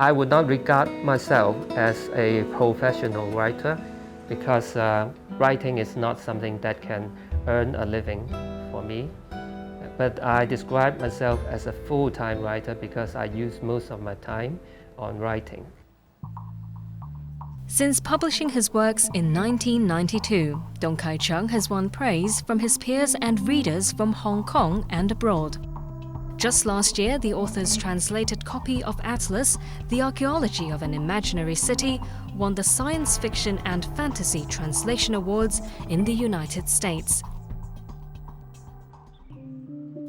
I would not regard myself as a professional writer because writing is not something that can earn a living for me. But I describe myself as a full-time writer because I use most of my time on writing. Since publishing his works in 1992, Dung Kai-cheung has won praise from his peers and readers from Hong Kong and abroad. Just last year, the author's translated copy of Atlas, The Archaeology of an Imaginary City, won the Science Fiction and Fantasy Translation Awards in the United States.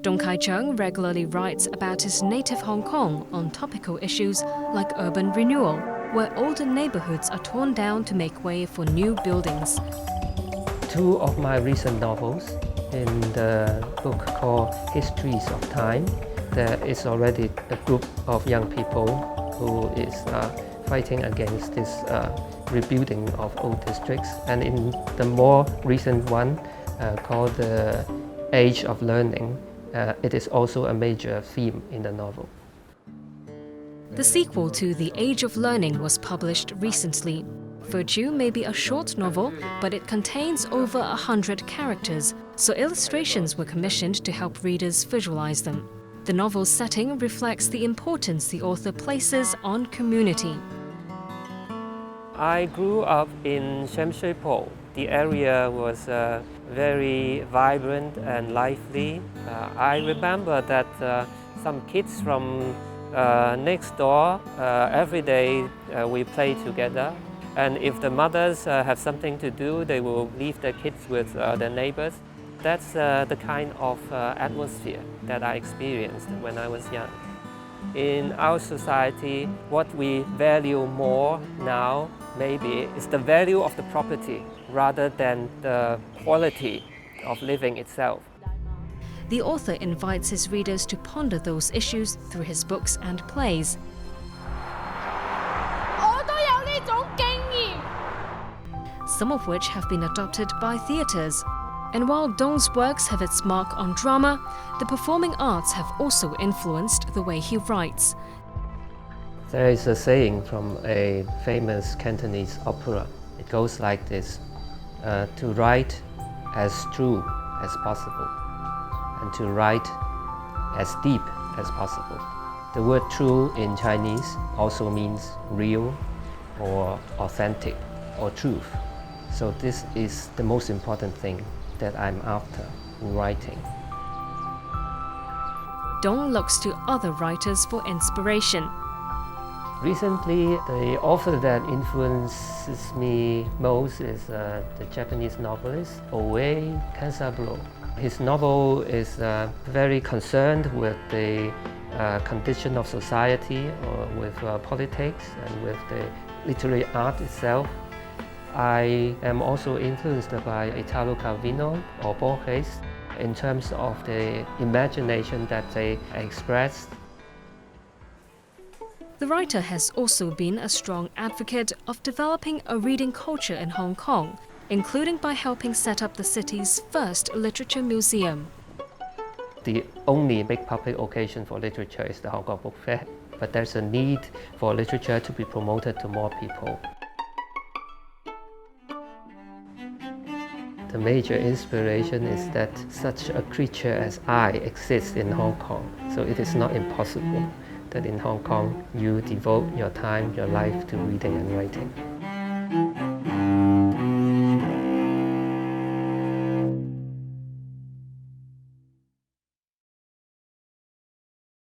Dung Kai-cheung regularly writes about his native Hong Kong on topical issues like urban renewal, where older neighborhoods are torn down to make way for new buildings. Two of my recent novels, in the book called Histories of Time, there is already a group of young people who is fighting against this rebuilding of old districts. And in the more recent one called The Age of Learning, it is also a major theme in the novel. The sequel to The Age of Learning was published recently. Virtù may be a short novel, but it contains over 100 characters, so illustrations were commissioned to help readers visualize them. The novel's setting reflects the importance the author places on community. I grew up in Shamshui-po. The area was very vibrant and lively. I remember that some kids from next door, every day we play together. And if the mothers have something to do, they will leave their kids with their neighbors. That's the kind of atmosphere that I experienced when I was young. In our society, what we value more now maybe is the value of the property rather than the quality of living itself. The author invites his readers to ponder those issues through his books and plays. Some of which have been adopted by theatres. And while Dong's works have its mark on drama, the performing arts have also influenced the way he writes. There is a saying from a famous Cantonese opera. It goes like this: to write as true as possible, and to write as deep as possible. The word true in Chinese also means real or authentic or truth. So this is the most important thing that I'm after in writing. Dong looks to other writers for inspiration. Recently, the author that influences me most is the Japanese novelist Oe Kensaburo. His novel is very concerned with the condition of society, or with politics, and with the literary art itself. I am also influenced by Italo Calvino or Borges in terms of the imagination that they expressed. The writer has also been a strong advocate of developing a reading culture in Hong Kong, including by helping set up the city's first literature museum. The only big public occasion for literature is the Hong Kong Book Fair, but there's a need for literature to be promoted to more people. The major inspiration is that such a creature as I exists in Hong Kong, so it is not impossible that in Hong Kong you devote your time, your life to reading and writing.